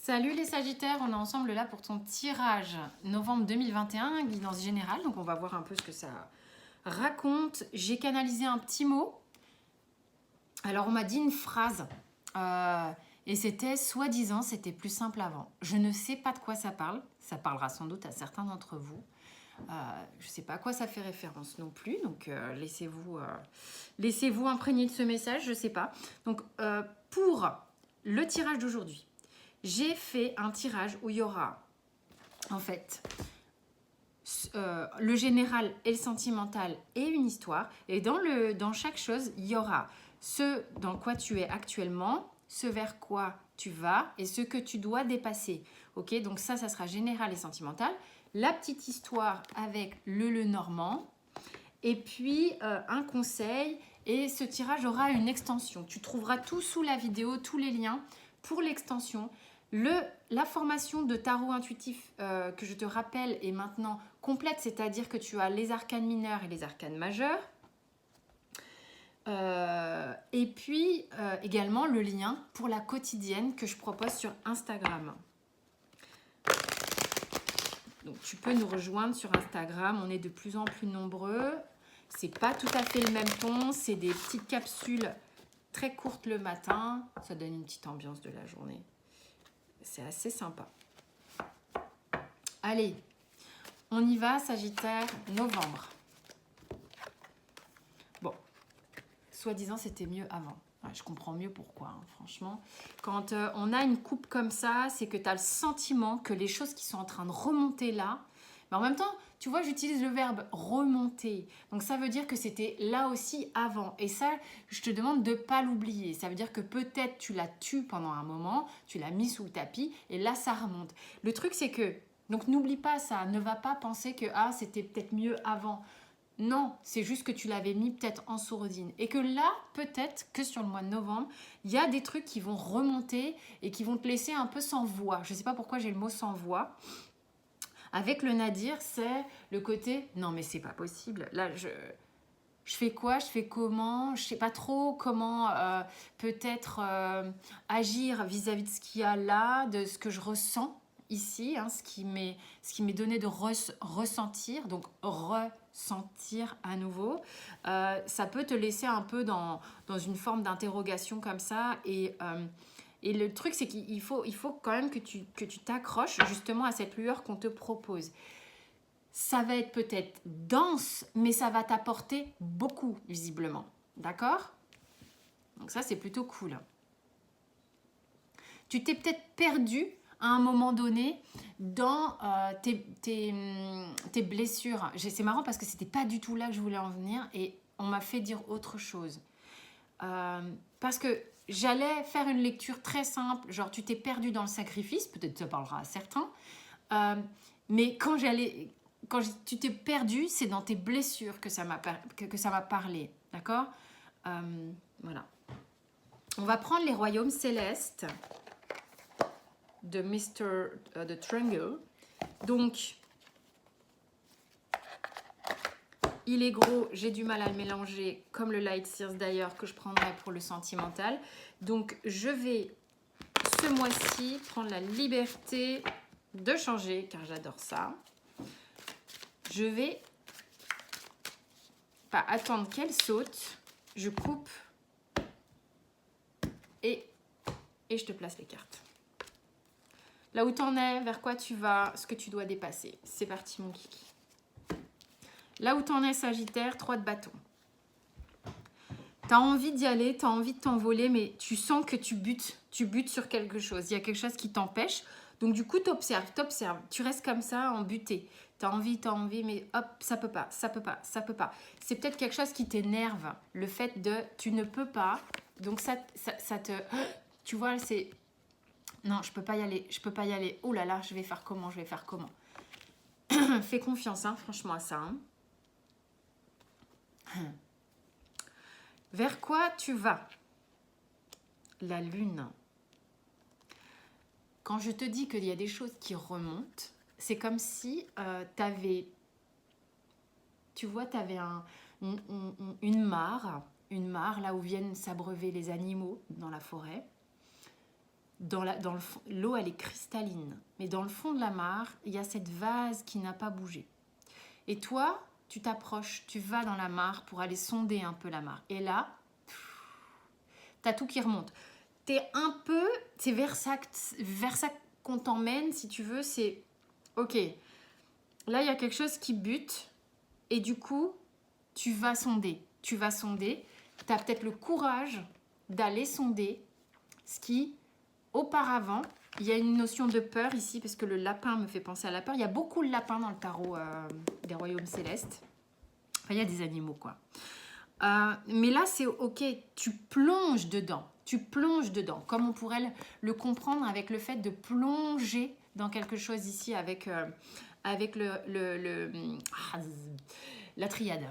Salut les Sagittaires, on est ensemble là pour ton tirage novembre 2021, guidance générale. Donc on va voir un peu ce que ça raconte. J'ai canalisé un petit mot. Alors on m'a dit une phrase et c'était soi-disant c'était plus simple avant. Je ne sais pas de quoi ça parle. Ça parlera sans doute à certains d'entre vous. Je ne sais pas à quoi ça fait référence non plus. Donc laissez-vous imprégner de ce message, je ne sais pas. Donc pour le tirage d'aujourd'hui, j'ai fait un tirage où il y aura, en fait, le général et le sentimental et une histoire. Et dans chaque chose, il y aura ce dans quoi tu es actuellement, ce vers quoi tu vas et ce que tu dois dépasser. Ok, donc ça sera général et sentimental. La petite histoire avec le normand. Et puis, un conseil. Et ce tirage aura une extension. Tu trouveras tout sous la vidéo, tous les liens pour l'extension. La formation de tarot intuitif que je te rappelle est maintenant complète, c'est-à-dire que tu as les arcanes mineurs et les arcanes majeurs. Et puis également le lien pour la quotidienne que je propose sur Instagram. Donc tu peux nous rejoindre sur Instagram, on est de plus en plus nombreux. C'est pas tout à fait le même ton, c'est des petites capsules très courtes le matin. Ça donne une petite ambiance de la journée. C'est assez sympa. Allez, on y va, Sagittaire, novembre. Bon, soi-disant, c'était mieux avant. Ouais, je comprends mieux pourquoi, hein, franchement. Quand on a une coupe comme ça, c'est que tu as le sentiment que les choses qui sont en train de remonter là, mais en même temps, tu vois, j'utilise le verbe remonter. Donc ça veut dire que c'était là aussi avant. Et ça, je te demande de ne pas l'oublier. Ça veut dire que peut-être tu l'as tué pendant un moment, tu l'as mis sous le tapis, et là, ça remonte. Le truc, c'est que, donc n'oublie pas ça, ne va pas penser que ah, c'était peut-être mieux avant. Non, c'est juste que tu l'avais mis peut-être en sourdine. Et que là, peut-être que sur le mois de novembre, il y a des trucs qui vont remonter et qui vont te laisser un peu sans voix. Je ne sais pas pourquoi j'ai le mot sans voix. Avec le nadir, c'est le côté non mais c'est pas possible. Là, je fais quoi? Je fais comment? Je sais pas trop comment peut-être agir vis-à-vis de ce qu'il y a là, de ce que je ressens ici, hein, ce qui m'est donné de ressentir, donc ressentir à nouveau. Ça peut te laisser un peu dans une forme d'interrogation comme ça et le truc, c'est qu'il faut quand même que tu t'accroches justement à cette lueur qu'on te propose. Ça va être peut-être dense, mais ça va t'apporter beaucoup, visiblement. D'accord? Donc ça, c'est plutôt cool. Tu t'es peut-être perdu à un moment donné dans tes blessures. C'est marrant parce que c'était pas du tout là que je voulais en venir et on m'a fait dire autre chose. Parce que j'allais faire une lecture très simple, genre tu t'es perdu dans le sacrifice, peut-être ça parlera à certains, mais quand tu t'es perdu, c'est dans tes blessures que ça m'a parlé, d'accord? Voilà. On va prendre les royaumes célestes de de Triangle. Donc, il est gros, j'ai du mal à le mélanger, comme le Light Sears d'ailleurs, que je prendrai pour le sentimental. Donc, je vais, ce mois-ci, prendre la liberté de changer, car j'adore ça. Je vais pas attendre qu'elle saute. Je coupe et je te place les cartes. Là où t'en es, vers quoi tu vas, ce que tu dois dépasser. C'est parti, mon kiki. Là où t'en es, Sagittaire, 3 de bâton. T'as envie d'y aller, t'as envie de t'envoler, mais tu sens que tu butes sur quelque chose. Il y a quelque chose qui t'empêche. Donc du coup, t'observes. Tu restes comme ça, en butée. T'as envie, mais hop, ça peut pas. C'est peut-être quelque chose qui t'énerve. Le fait de, tu ne peux pas. Donc ça te... Tu vois, c'est... Non, je peux pas y aller. Oh là là, je vais faire comment? Fais confiance, hein, franchement, à ça. Hein. Vers quoi tu vas? La lune. Quand je te dis qu'il y a des choses qui remontent, c'est comme si t'avais une mare là où viennent s'abreuver les animaux dans la forêt. l'eau, elle est cristalline. Mais dans le fond de la mare, il y a cette vase qui n'a pas bougé. Et toi, tu t'approches, tu vas dans la mare pour aller sonder un peu la mare. Et là, t'as tout qui remonte. C'est vers ça qu'on t'emmène, si tu veux. C'est, ok, là, il y a quelque chose qui bute. Et du coup, tu vas sonder. Tu as peut-être le courage d'aller sonder ce qui, auparavant, il y a une notion de peur ici, parce que le lapin me fait penser à la peur. Il y a beaucoup de lapins dans le tarot des royaumes célestes. Enfin, il y a des animaux, quoi. Mais là, c'est ok, tu plonges dedans. Comme on pourrait le comprendre avec le fait de plonger dans quelque chose ici avec la triade.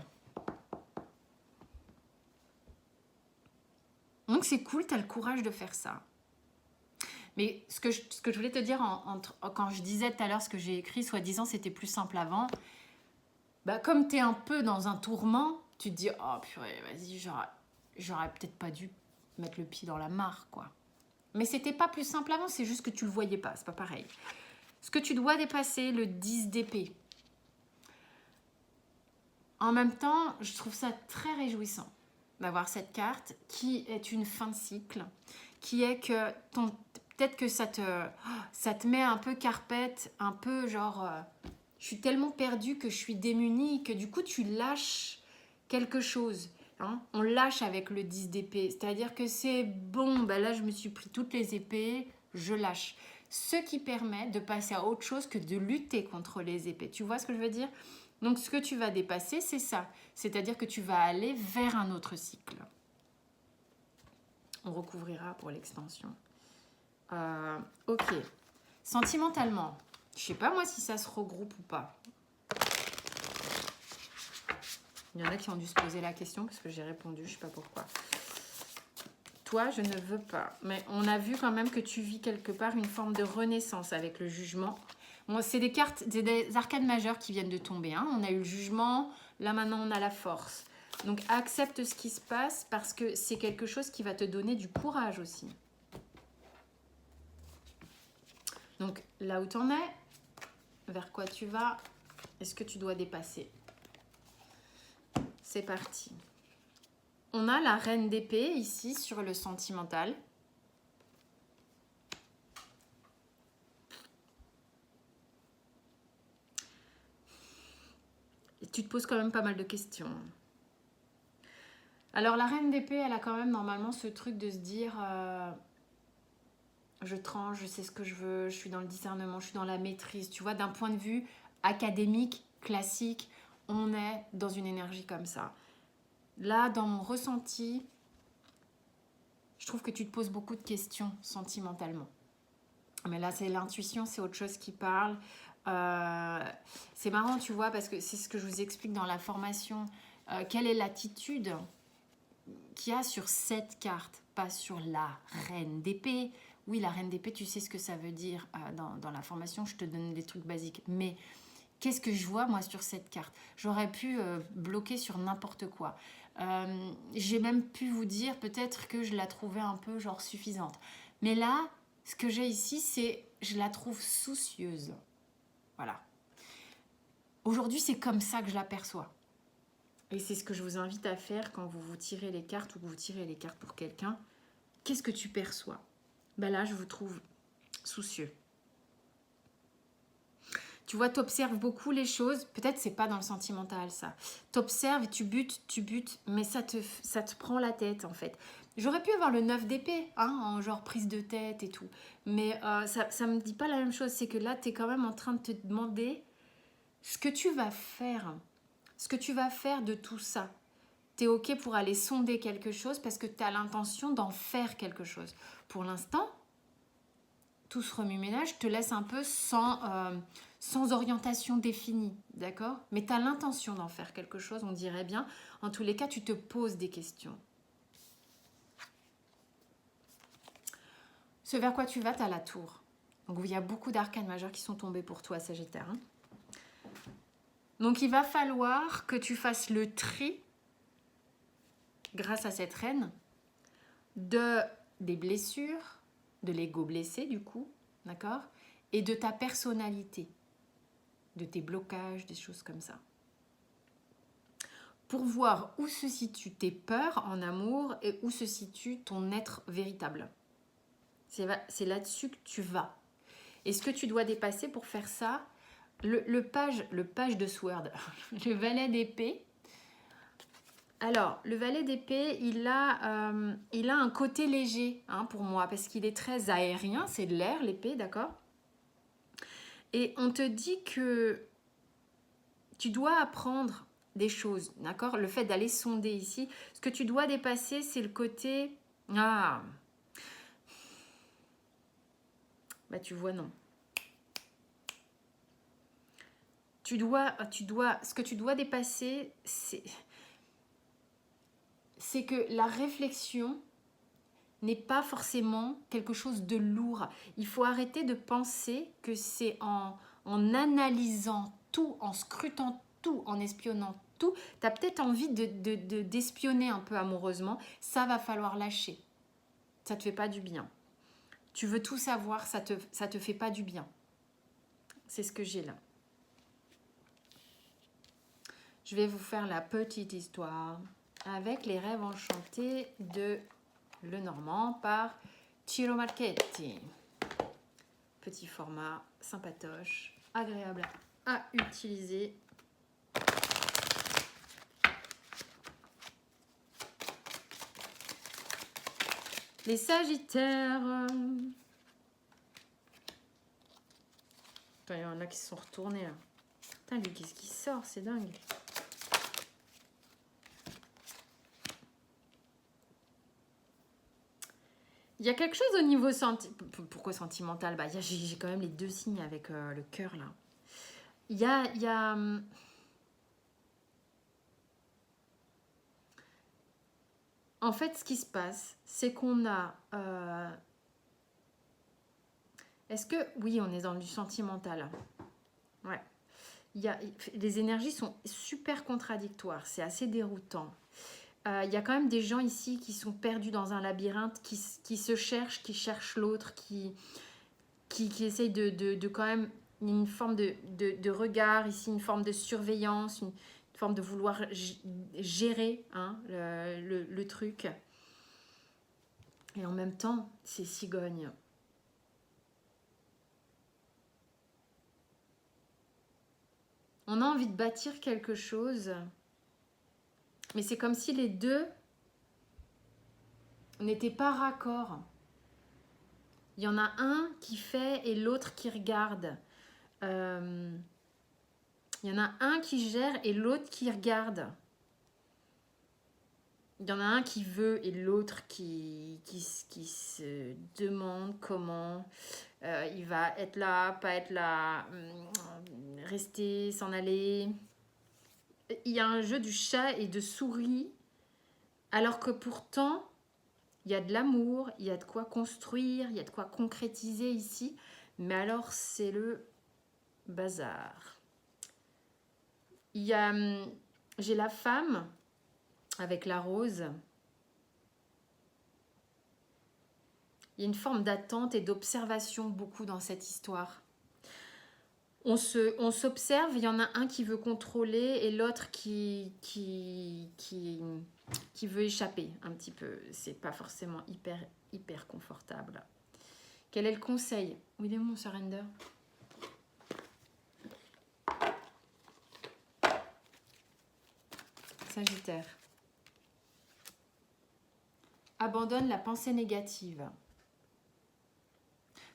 Donc c'est cool, tu as le courage de faire ça. Mais ce que je voulais te dire, quand je disais tout à l'heure ce que j'ai écrit, soi-disant c'était plus simple avant, bah, comme tu es un peu dans un tourment, tu te dis, oh purée, vas-y, j'aurais peut-être pas dû mettre le pied dans la mare, quoi. Mais c'était pas plus simple avant, c'est juste que tu le voyais pas, c'est pas pareil. Ce que tu dois dépasser, le 10 d'épée. En même temps, je trouve ça très réjouissant d'avoir cette carte qui est une fin de cycle, qui est que peut-être que ça te met un peu carpette, un peu genre je suis tellement perdue que je suis démunie, que du coup tu lâches quelque chose. Hein. On lâche avec le 10 d'épée, c'est-à-dire que c'est bon, ben là je me suis pris toutes les épées, je lâche. Ce qui permet de passer à autre chose que de lutter contre les épées. Tu vois ce que je veux dire ? Donc ce que tu vas dépasser, c'est ça. C'est-à-dire que tu vas aller vers un autre cycle. On recouvrira pour l'extension. Ok. Sentimentalement, je sais pas moi si ça se regroupe ou pas. Il y en a qui ont dû se poser la question parce que j'ai répondu, je sais pas pourquoi. Toi, je ne veux pas. Mais on a vu quand même que tu vis quelque part une forme de renaissance avec le jugement. Bon, c'est des cartes, des arcanes majeures qui viennent de tomber. Hein. On a eu le jugement, là maintenant on a la force. Donc accepte ce qui se passe parce que c'est quelque chose qui va te donner du courage aussi. Donc là où tu en es, vers quoi tu vas, est-ce que tu dois dépasser? C'est parti. On a la reine d'épée ici sur le sentimental. Et tu te poses quand même pas mal de questions. Alors la reine d'épée, elle a quand même normalement ce truc de se dire je tranche, je sais ce que je veux, je suis dans le discernement, je suis dans la maîtrise. Tu vois, d'un point de vue académique, classique, on est dans une énergie comme ça. Là, dans mon ressenti, je trouve que tu te poses beaucoup de questions sentimentalement. Mais là, c'est l'intuition, c'est autre chose qui parle. C'est marrant, tu vois, parce que c'est ce que je vous explique dans la formation. Quelle est l'attitude qu'il y a sur cette carte, pas sur la reine d'épée. Oui, la reine d'épée, tu sais ce que ça veut dire dans la formation, je te donne des trucs basiques. Mais qu'est-ce que je vois, moi, sur cette carte? J'aurais pu bloquer sur n'importe quoi. J'ai même pu vous dire peut-être que je la trouvais un peu genre suffisante. Mais là, ce que j'ai ici, c'est je la trouve soucieuse. Voilà. Aujourd'hui, c'est comme ça que je l'aperçois. Et c'est ce que je vous invite à faire quand vous vous tirez les cartes ou que vous tirez les cartes pour quelqu'un. Qu'est-ce que tu perçois? Ben là, je vous trouve soucieux. Tu vois, tu observes beaucoup les choses. Peut-être c'est pas dans le sentimental, ça. Tu observes et tu butes, mais ça te prend la tête, en fait. J'aurais pu avoir le 9 d'épée, hein, en genre prise de tête et tout. Mais ça me dit pas la même chose. C'est que là, tu es quand même en train de te demander ce que tu vas faire. Ce que tu vas faire de tout ça. Tu es OK pour aller sonder quelque chose parce que tu as l'intention d'en faire quelque chose. Pour l'instant, tout ce remue-ménage te laisse un peu sans orientation définie, d'accord? Mais tu as l'intention d'en faire quelque chose, on dirait bien. En tous les cas, tu te poses des questions. Ce vers quoi tu vas, tu as la tour. Donc, il y a beaucoup d'arcanes majeures qui sont tombées pour toi, Sagittaire. Hein. Donc, il va falloir que tu fasses le tri, grâce à cette reine, des blessures, de l'ego blessé du coup, d'accord? Et de ta personnalité, de tes blocages, des choses comme ça. Pour voir où se situent tes peurs en amour et où se situe ton être véritable. C'est là-dessus que tu vas. Et ce que tu dois dépasser pour faire ça, le page de Sword, le valet d'épée. Alors, le valet d'épée, il a un côté léger hein, pour moi, parce qu'il est très aérien, c'est de l'air, l'épée, d'accord? Et on te dit que tu dois apprendre des choses, d'accord? Le fait d'aller sonder ici, ce que tu dois dépasser, c'est le côté... Ah, bah tu vois, non. Ce que tu dois dépasser, c'est que la réflexion n'est pas forcément quelque chose de lourd. Il faut arrêter de penser que c'est en analysant tout, en scrutant tout, en espionnant tout. Tu as peut-être envie d'espionner un peu amoureusement. Ça va falloir lâcher. Ça ne te fait pas du bien. Tu veux tout savoir, ça te fait pas du bien. C'est ce que j'ai là. Je vais vous faire la petite histoire avec les rêves enchantés de Lenormand par Ciro Marchetti. Petit format, sympatoche, agréable à utiliser. Les Sagittaires. Putain, il y en a qui se sont retournés là. Putain, lui, qu'est-ce qui sort? C'est dingue. Il y a quelque chose au niveau pourquoi sentimental? Bah, j'ai quand même les deux signes avec le cœur là. Il y a en fait, ce qui se passe, c'est qu'on a... Est-ce que... Oui, on est dans du sentimental. Ouais. Les énergies sont super contradictoires. C'est assez déroutant. Il y a quand même des gens ici qui sont perdus dans un labyrinthe, qui se cherchent, qui cherchent l'autre, qui essayent de quand même une forme de regard ici, une forme de surveillance, une forme de vouloir gérer hein, le truc. Et en même temps, c'est cigogne. On a envie de bâtir quelque chose, mais c'est comme si les deux n'étaient pas raccord. Il y en a un qui fait et l'autre qui regarde. Il y en a un qui gère et l'autre qui regarde. Il y en a un qui veut et l'autre qui se demande comment il va être là, pas être là, rester, s'en aller. Il y a un jeu du chat et de souris, alors que pourtant, il y a de l'amour, il y a de quoi construire, il y a de quoi concrétiser ici. Mais alors, c'est le bazar. J'ai la femme avec la rose. Il y a une forme d'attente et d'observation beaucoup dans cette histoire. On s'observe, il y en a un qui veut contrôler et l'autre qui veut échapper un petit peu. C'est pas forcément hyper confortable. Quel est le conseil? Où il est mon surrender? Sagittaire. Abandonne la pensée négative.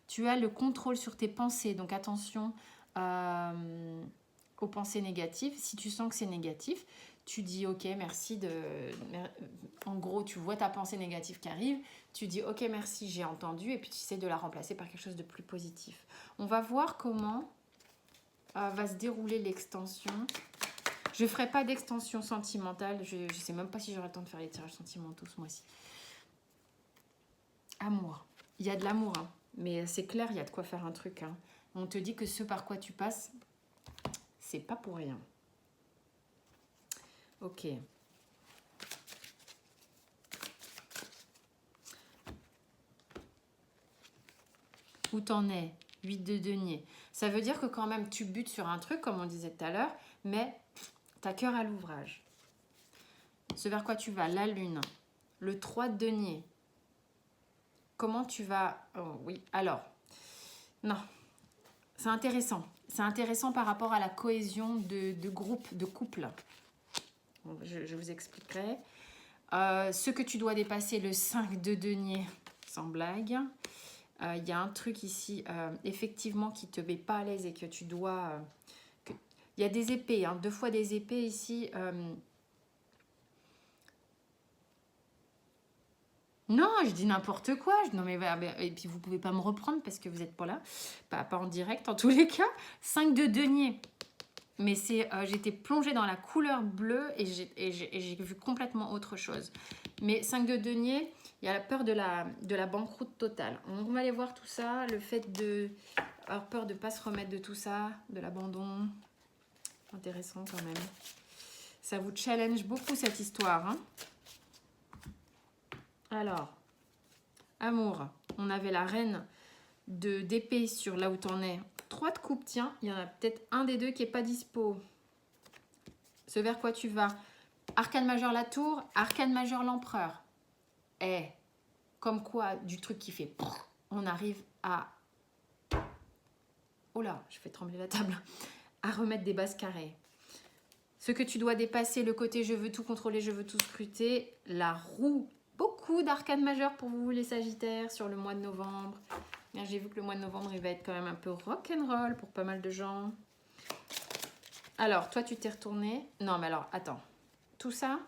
Tu as le contrôle sur tes pensées, donc attention aux pensées négatives. Si tu sens que c'est négatif, tu dis ok, merci en gros, tu vois ta pensée négative qui arrive, tu dis ok, merci, j'ai entendu, et puis tu essaies de la remplacer par quelque chose de plus positif. On va voir comment va se dérouler l'extension. Je ne ferai pas d'extension sentimentale, je ne sais même pas si j'aurai le temps de faire les tirages sentimentaux ce mois-ci. Amour. Il y a de l'amour, hein. Mais c'est clair, il y a de quoi faire un truc. Hein. On te dit que ce par quoi tu passes, c'est pas pour rien. Ok. Où t'en es? 8 de denier. Ça veut dire que quand même tu butes sur un truc, comme on disait tout à l'heure, mais t'as cœur à l'ouvrage. Ce vers quoi tu vas? La lune. Le 3 de denier. Comment tu vas... Oh, oui, alors. Non. C'est intéressant. C'est intéressant par rapport à la cohésion de groupe, de couple. Bon, je vous expliquerai. Ce que tu dois dépasser, le 5 de denier, sans blague. Il y a un truc ici, effectivement, qui te met pas à l'aise et que tu dois... Il y a des épées, hein, 2 fois des épées ici. Non, je dis n'importe quoi. Non, mais, et puis vous pouvez pas me reprendre parce que vous n'êtes pas là. Pas en direct en tous les cas. 5 de denier. Mais c'est, j'étais plongée dans la couleur bleue et j'ai vu complètement autre chose. Mais 5 de denier, il y a la peur de la banqueroute totale. On va aller voir tout ça. Le fait de avoir peur de ne pas se remettre de tout ça, de l'abandon. Intéressant quand même. Ça vous challenge beaucoup cette histoire, hein? Alors, amour, on avait la reine d'épée sur là où t'en es. 3 de coupe, tiens, il y en a peut-être un des deux qui n'est pas dispo. Ce vers quoi tu vas? Arcane majeur la tour, arcane majeur l'empereur. Comme quoi, du truc qui fait... On arrive à... Oh là, je fais trembler la table. À remettre des bases carrées. Ce que tu dois dépasser, le côté je veux tout contrôler, je veux tout scruter. La roue. Beaucoup d'arcanes majeures pour vous les Sagittaires sur le mois de novembre. J'ai vu que le mois de novembre, il va être quand même un peu rock'n'roll pour pas mal de gens. Alors, toi, tu t'es retourné. Non, mais alors, attends. Tout ça,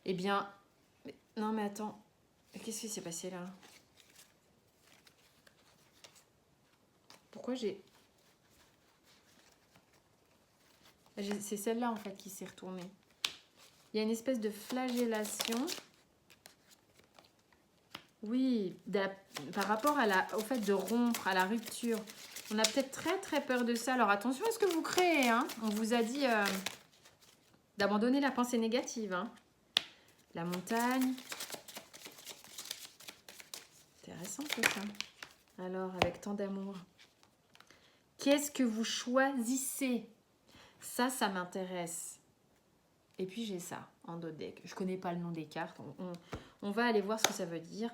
eh bien... Non, mais attends. Qu'est-ce qui s'est passé là? Pourquoi j'ai... C'est celle-là, en fait, qui s'est retournée. Il y a une espèce de flagellation. Oui, par rapport au fait de rompre, à la rupture. On a peut-être très très peur de ça. Alors attention à ce que vous créez. Hein. On vous a dit d'abandonner la pensée négative. Hein. La montagne. Intéressant tout ça. Alors, avec tant d'amour. Qu'est-ce que vous choisissez? Ça m'intéresse. Et puis j'ai ça en dos de deck. Je ne connais pas le nom des cartes. On va aller voir ce que ça veut dire.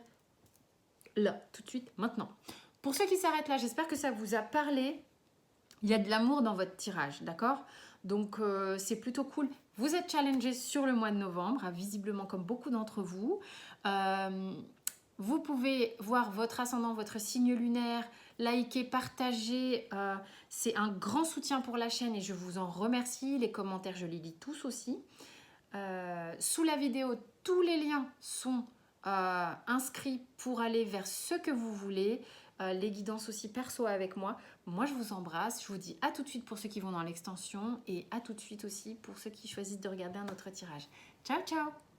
Là, tout de suite, maintenant. Pour ceux qui s'arrêtent là, j'espère que ça vous a parlé. Il y a de l'amour dans votre tirage, d'accord? Donc, c'est plutôt cool. Vous êtes challengé sur le mois de novembre, visiblement comme beaucoup d'entre vous. Vous pouvez voir votre ascendant, votre signe lunaire, liker, partager. C'est un grand soutien pour la chaîne et je vous en remercie. Les commentaires, je les lis tous aussi. Sous la vidéo, tous les liens sont inscrits pour aller vers ce que vous voulez. Les guidances aussi perso avec moi. Moi, je vous embrasse. Je vous dis à tout de suite pour ceux qui vont dans l'extension et à tout de suite aussi pour ceux qui choisissent de regarder un autre tirage. Ciao, ciao!